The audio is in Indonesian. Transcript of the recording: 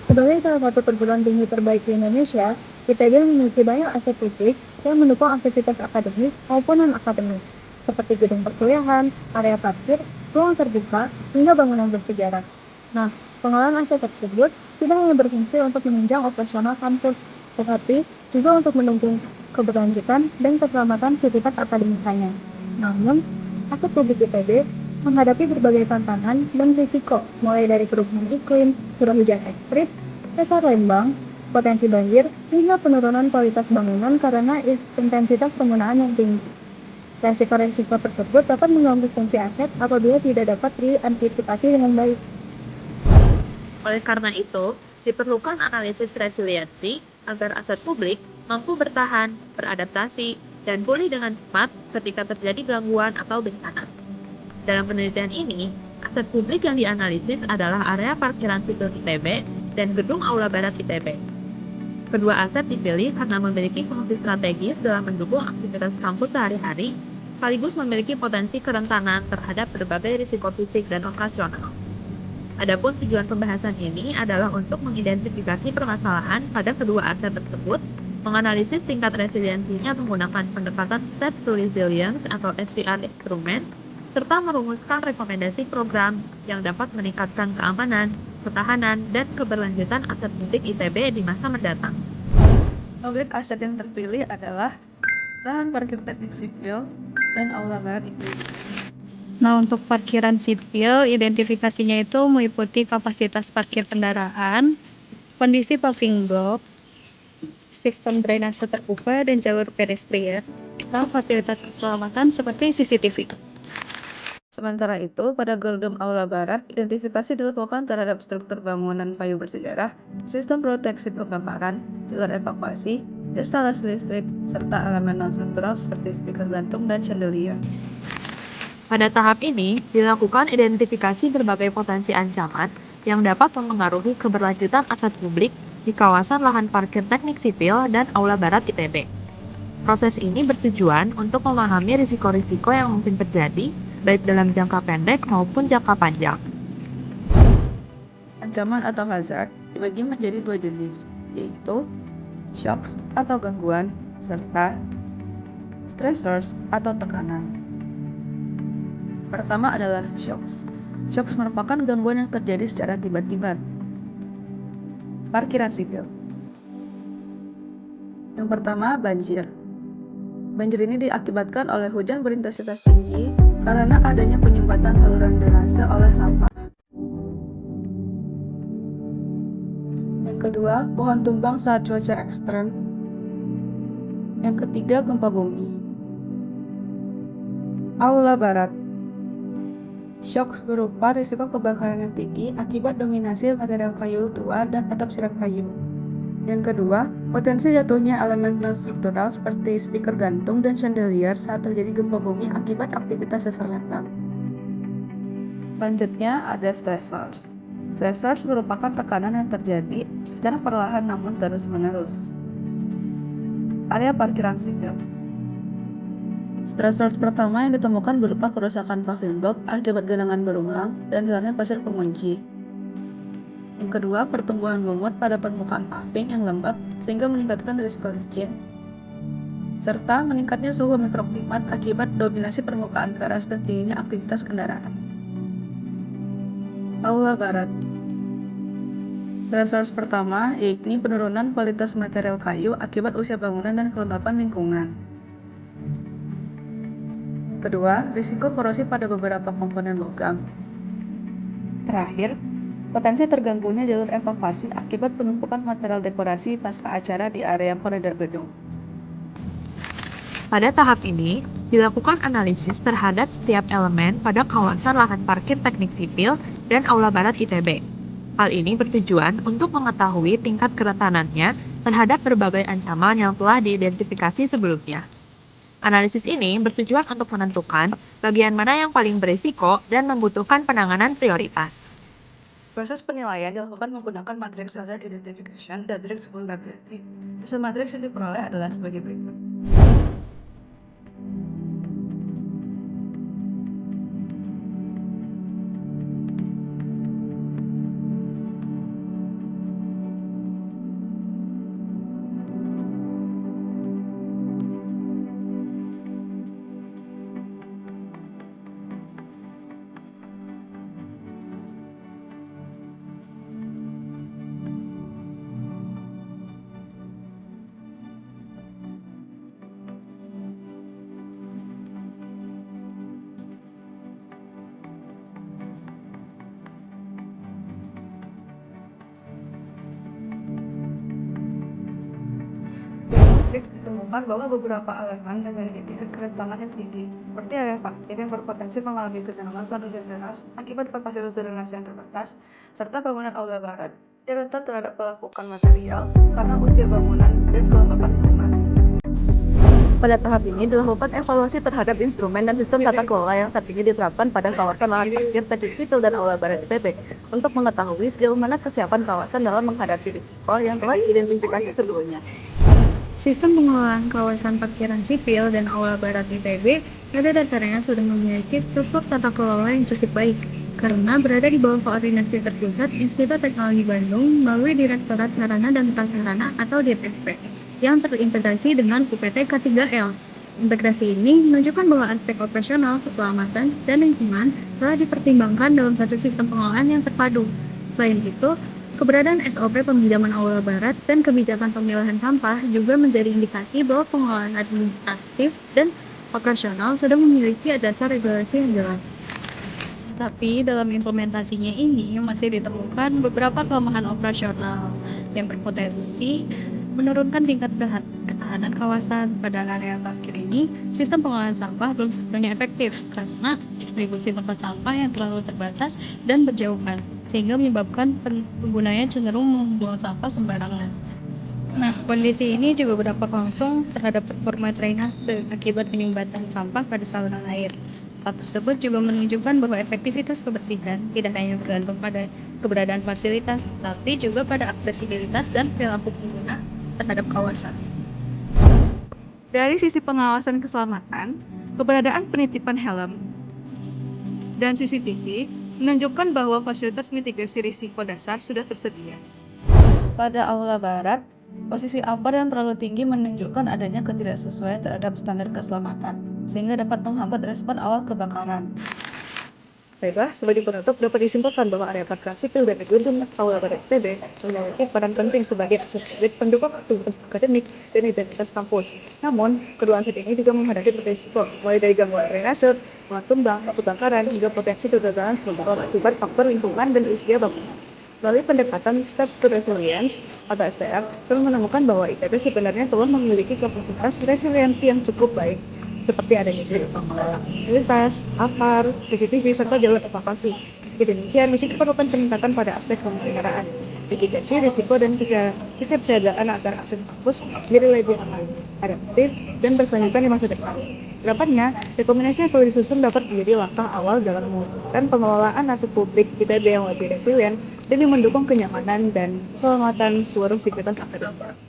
Sebagai salah satu perguruan tinggi terbaik di Indonesia, ITB memiliki banyak aset publik yang mendukung aktivitas akademik maupun non-akademik, seperti gedung perkuliahan, area parkir, ruang terbuka, hingga bangunan bersejarah. Nah, pengelolaan aset tersebut tidak hanya berfungsi untuk menunjang operasional kampus, tetapi juga untuk mendukung keberlanjutan dan keselamatan sivitas akademikanya. Namun, aset publik ITB menghadapi berbagai tantangan dan risiko, mulai dari perubahan iklim, curah hujan ekstrim, sesar lembang, potensi banjir, hingga penurunan kualitas bangunan karena intensitas penggunaan yang tinggi. Resiko-resiko tersebut dapat mengganggu fungsi aset apabila tidak dapat diantisipasi dengan baik. Oleh karena itu, diperlukan analisis resiliensi agar aset publik mampu bertahan, beradaptasi, dan pulih dengan cepat ketika terjadi gangguan atau bencana. Dalam penelitian ini, aset publik yang dianalisis adalah area parkiran sipil ITB dan gedung Aula Barat ITB. Kedua aset dipilih karena memiliki fungsi strategis dalam mendukung aktivitas kampus sehari-hari, sekaligus memiliki potensi kerentanan terhadap berbagai risiko fisik dan operasional. Adapun tujuan pembahasan ini adalah untuk mengidentifikasi permasalahan pada kedua aset tersebut, menganalisis tingkat resiliensinya menggunakan pendekatan State to Resilience atau STR instrument, serta merumuskan rekomendasi program yang dapat meningkatkan keamanan, ketahanan, dan keberlanjutan aset publik ITB di masa mendatang. Objek aset yang terpilih adalah lahan parkir teknik sipil dan aula barat ITB. Nah, untuk parkiran sipil, identifikasinya itu meliputi kapasitas parkir kendaraan, kondisi paving block, sistem drainase terbuka, dan jalur pedestrian, serta fasilitas keselamatan seperti CCTV. Sementara itu, pada gedung aula barat, identifikasi dilakukan terhadap struktur bangunan kayu bersejarah, sistem proteksi kebakaran, jalur evakuasi, instalasi listrik, serta elemen non-struktural seperti speaker gantung dan chandelier. Pada tahap ini, dilakukan identifikasi berbagai potensi ancaman yang dapat mempengaruhi keberlanjutan aset publik di kawasan lahan parkir teknik sipil dan Aula Barat ITB. Proses ini bertujuan untuk memahami risiko-risiko yang mungkin terjadi, baik dalam jangka pendek maupun jangka panjang. Ancaman atau hazard dibagi menjadi dua jenis, yaitu shocks atau gangguan, serta stressors atau tekanan. Pertama adalah shocks. Shocks merupakan gangguan yang terjadi secara tiba-tiba. Parkiran sipil. Yang pertama, banjir. Banjir ini diakibatkan oleh hujan berintensitas tinggi karena adanya penyumbatan saluran drainase oleh sampah. Yang kedua, pohon tumbang saat cuaca ekstrem. Yang ketiga, gempa bumi. Aula barat. Shocks berupa risiko kebakaran yang tinggi akibat dominasi material kayu tua dan atap sirap kayu. Yang kedua, potensi jatuhnya elemen non-struktural seperti speaker gantung dan chandelier saat terjadi gempa bumi akibat aktivitas sesar lembang. Selanjutnya ada stressors. Stressors merupakan tekanan yang terjadi secara perlahan namun terus-menerus. Area parkiran sipil. Stressors pertama yang ditemukan berupa kerusakan paving block akibat genangan berulang dan hilangnya pasir pengunci. Yang kedua, pertumbuhan lumut pada permukaan paving yang lembab sehingga meningkatkan risiko licin, serta meningkatnya suhu mikroklimat akibat dominasi permukaan keras dan tingginya aktivitas kendaraan. Aula barat. Stressors pertama yakni penurunan kualitas material kayu akibat usia bangunan dan kelembapan lingkungan. Kedua, risiko korosi pada beberapa komponen logam. Terakhir, potensi terganggunya jalur evakuasi akibat penumpukan material dekorasi pasca acara di area koridor gedung. Pada tahap ini, dilakukan analisis terhadap setiap elemen pada kawasan lahan parkir teknik sipil dan Aula Barat ITB. Hal ini bertujuan untuk mengetahui tingkat kerentanannya terhadap berbagai ancaman yang telah diidentifikasi sebelumnya. Analisis ini bertujuan untuk menentukan bagian mana yang paling berisiko dan membutuhkan penanganan prioritas. Proses penilaian dilakukan menggunakan matriks hazard identification dan matriks vulnerability. Hasil matriks yang diperoleh adalah sebagai berikut. publik ditemukan bahwa beberapa elemen memiliki tingkat kerentanan yang tinggi, seperti area parkir yang berpotensi mengalami genangan dan hujan deras akibat kapasitas drainase yang terbatas, serta bangunan aula barat yang rentan terhadap pelapukan material karena usia bangunan dan kelembapan lingkungan. Pada tahap ini dilakukan evaluasi terhadap instrumen dan sistem tata kelola yang saat ini diterapkan pada kawasan lahan parkir, teknik sipil, dan aula barat ITB untuk mengetahui sejauh mana kesiapan kawasan dalam menghadapi risiko yang telah diidentifikasi sebelumnya. Sistem pengelolaan kawasan parkiran sipil dan aula barat ITB pada dasarnya sudah memiliki struktur tata kelola yang cukup baik karena berada di bawah koordinasi terpusat Institut Teknologi Bandung melalui Direktorat Sarana dan Prasarana atau DTSP yang terintegrasi dengan UPT K3L. Integrasi ini menunjukkan bahwa aspek operasional, keselamatan, dan lingkungan telah dipertimbangkan dalam satu sistem pengelolaan yang terpadu. Selain itu, keberadaan SOP peminjaman aula barat dan kebijakan pemilahan sampah juga menjadi indikasi bahwa pengelolaan administratif dan operasional sudah memiliki dasar regulasi yang jelas. Tapi dalam implementasinya ini masih ditemukan beberapa kelemahan operasional yang berpotensi menurunkan tingkat ketahanan kawasan. Pada area parkir ini, sistem pengelolaan sampah belum sepenuhnya efektif karena distribusi tempat sampah yang terlalu terbatas dan berjauhan, sehingga menyebabkan penggunanya cenderung membuang sampah sembarangan. Nah, kondisi ini juga berdampak langsung terhadap performa drainase akibat penyumbatan sampah pada saluran air. Hal tersebut juga menunjukkan bahwa efektivitas kebersihan tidak hanya bergantung pada keberadaan fasilitas, tapi juga pada aksesibilitas dan perilaku pengguna terhadap kawasan. Dari sisi pengawasan keselamatan, keberadaan penitipan helm dan CCTV menunjukkan bahwa fasilitas mitigasi risiko dasar sudah tersedia. Pada aula barat, posisi upper yang terlalu tinggi menunjukkan adanya ketidaksesuaian terhadap standar keselamatan, sehingga dapat menghambat respon awal kebakaran. Baiklah, sebagai penutup dapat disimpulkan bahwa area parkir sipil dan gedung aula barat ITB memiliki peran penting sebagai akses pendukung aktivitas akademik dan identitas kampus. Namun, kedua aset ini juga menghadapi risiko, mulai dari gangguan drainase, muat tumbang, kebakaran, hingga potensi kegagalan struktural akibat faktor lingkungan dan usia bangunan. Melalui pendekatan Steps to Resilience atau STR, kami menemukan bahwa ITB sebenarnya telah memiliki kapasitas resiliensi yang cukup baik, seperti adanya pengelolaan fasilitas, APAR, CCTV, serta jalur evakuasi. Meski demikian, masih diperlukan peningkatan pada aspek pemeliharaan, mitigasi risiko, dan kesiapsiagaan agar akses kampus menjadi lebih aman, adaptif, dan berkelanjutan di masa depan. Kedepannya, rekomendasi yang perlu disusun dapat menjadi langkah awal dalam mewujudkan pengelolaan aset publik ITB yang lebih resilient demi mendukung kenyamanan dan keselamatan seluruh sivitas akademik.